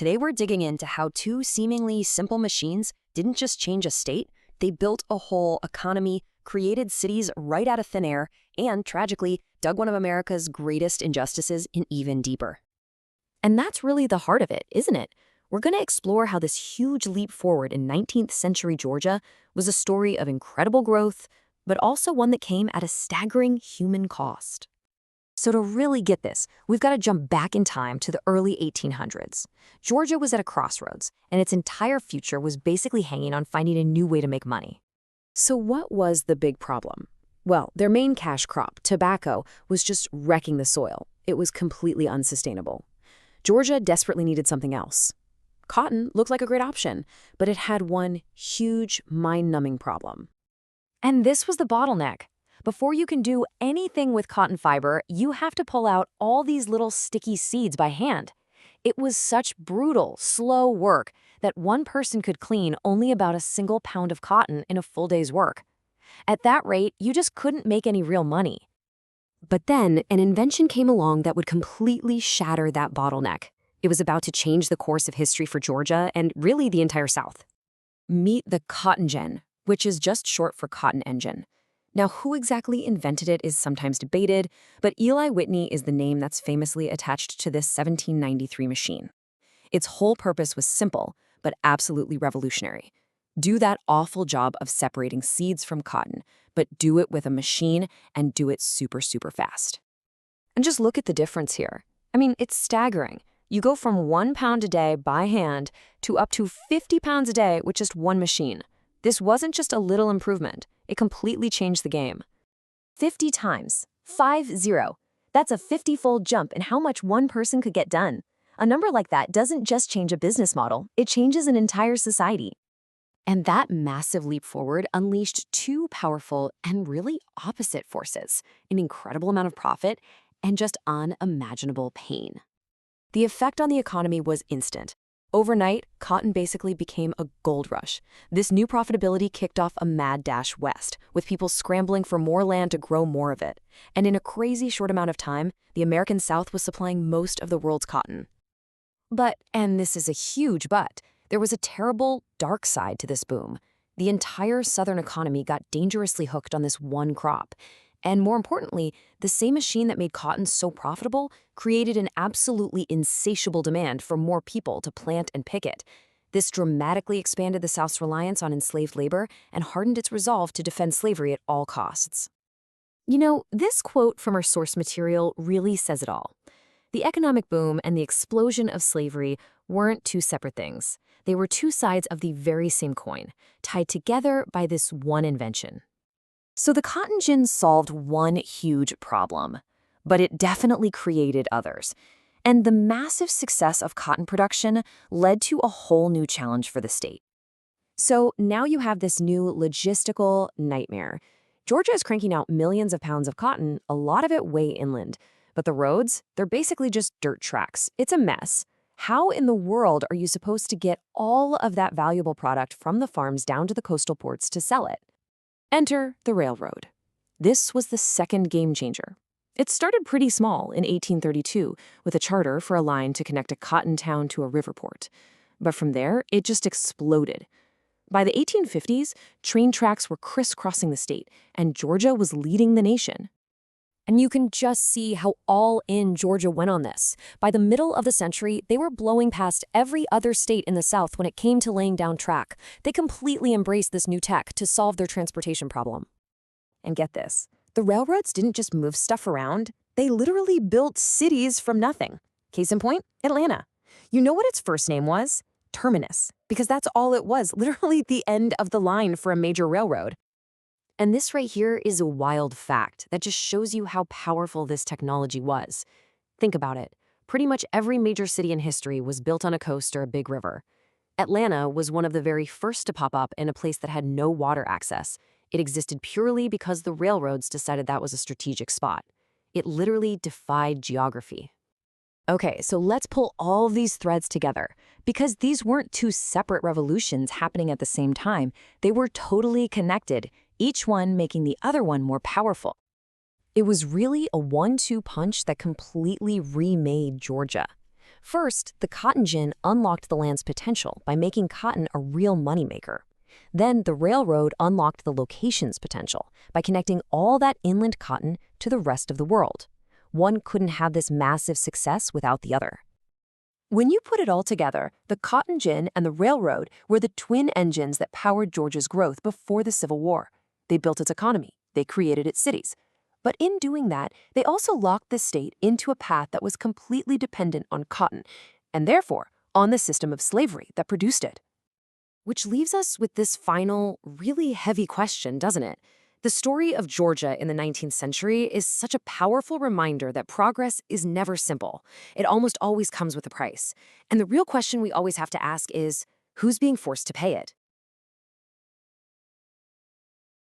Today we're digging into how two seemingly simple machines didn't just change a state, they built a whole economy, created cities right out of thin air, and, tragically, dug one of America's greatest injustices in even deeper. And that's really the heart of it, isn't it? We're going to explore how this huge leap forward in 19th century Georgia was a story of incredible growth, but also one that came at a staggering human cost. So to really get this, we've got to jump back in time to the early 1800s. Georgia was at a crossroads, and its entire future was basically hanging on finding a new way to make money. So what was the big problem? Well, their main cash crop, tobacco, was just wrecking the soil. It was completely unsustainable. Georgia desperately needed something else. Cotton looked like a great option, but it had one huge, mind-numbing problem. And this was the bottleneck. Before you can do anything with cotton fiber, you have to pull out all these little sticky seeds by hand. It was such brutal, slow work that one person could clean only about a single pound of cotton in a full day's work. At that rate, you just couldn't make any real money. But then, an invention came along that would completely shatter that bottleneck. It was about to change the course of history for Georgia and really the entire South. Meet the cotton gin, which is just short for cotton engine. Now, who exactly invented it is sometimes debated, but Eli Whitney is the name that's famously attached to this 1793 machine. Its whole purpose was simple, but absolutely revolutionary. Do that awful job of separating seeds from cotton, but do it with a machine and do it super, super fast. And just look at the difference here. I mean, it's staggering. You go from 1 pound a day by hand to up to 50 pounds a day with just one machine. This wasn't just a little improvement. It completely changed the game. 50 times. 50. That's a 50-fold jump in how much one person could get done. A number like that doesn't just change a business model, it changes an entire society. And that massive leap forward unleashed two powerful and really opposite forces, an incredible amount of profit and just unimaginable pain. The effect on the economy was instant. Overnight, cotton basically became a gold rush. This new profitability kicked off a mad dash west, with people scrambling for more land to grow more of it. And in a crazy short amount of time, the American South was supplying most of the world's cotton. But, and this is a huge but, there was a terrible, dark side to this boom. The entire Southern economy got dangerously hooked on this one crop. And more importantly, the same machine that made cotton so profitable created an absolutely insatiable demand for more people to plant and pick it. This dramatically expanded the South's reliance on enslaved labor and hardened its resolve to defend slavery at all costs. You know, this quote from our source material really says it all. The economic boom and the explosion of slavery weren't two separate things. They were two sides of the very same coin, tied together by this one invention. So the cotton gin solved one huge problem, but it definitely created others. And the massive success of cotton production led to a whole new challenge for the state. So now you have this new logistical nightmare. Georgia is cranking out millions of pounds of cotton, a lot of it way inland. But the roads, they're basically just dirt tracks. It's a mess. How in the world are you supposed to get all of that valuable product from the farms down to the coastal ports to sell it? Enter the railroad. This was the second game changer. It started pretty small in 1832 with a charter for a line to connect a cotton town to a river port. But from there, it just exploded. By the 1850s, train tracks were crisscrossing the state, and Georgia was leading the nation. And you can just see how all in Georgia went on this. By the middle of the century, they were blowing past every other state in the South when it came to laying down track. They completely embraced this new tech to solve their transportation problem. And get this, the railroads didn't just move stuff around, they literally built cities from nothing. Case in point, Atlanta. You know what its first name was? Terminus, because that's all it was, literally the end of the line for a major railroad. And this right here is a wild fact that just shows you how powerful this technology was. Think about it. Pretty much every major city in history was built on a coast or a big river. Atlanta was one of the very first to pop up in a place that had no water access. It existed purely because the railroads decided that was a strategic spot. It literally defied geography. Okay, so let's pull all of these threads together. Because these weren't two separate revolutions happening at the same time, they were totally connected, each one making the other one more powerful. It was really a 1-2 punch that completely remade Georgia. First, the cotton gin unlocked the land's potential by making cotton a real moneymaker. Then the railroad unlocked the location's potential by connecting all that inland cotton to the rest of the world. One couldn't have this massive success without the other. When you put it all together, the cotton gin and the railroad were the twin engines that powered Georgia's growth before the Civil War. They built its economy. They created its cities. But in doing that, they also locked the state into a path that was completely dependent on cotton, and therefore on the system of slavery that produced it. Which leaves us with this final, really heavy question, doesn't it? The story of Georgia in the 19th century is such a powerful reminder that progress is never simple. It almost always comes with a price. And the real question we always have to ask is, who's being forced to pay it?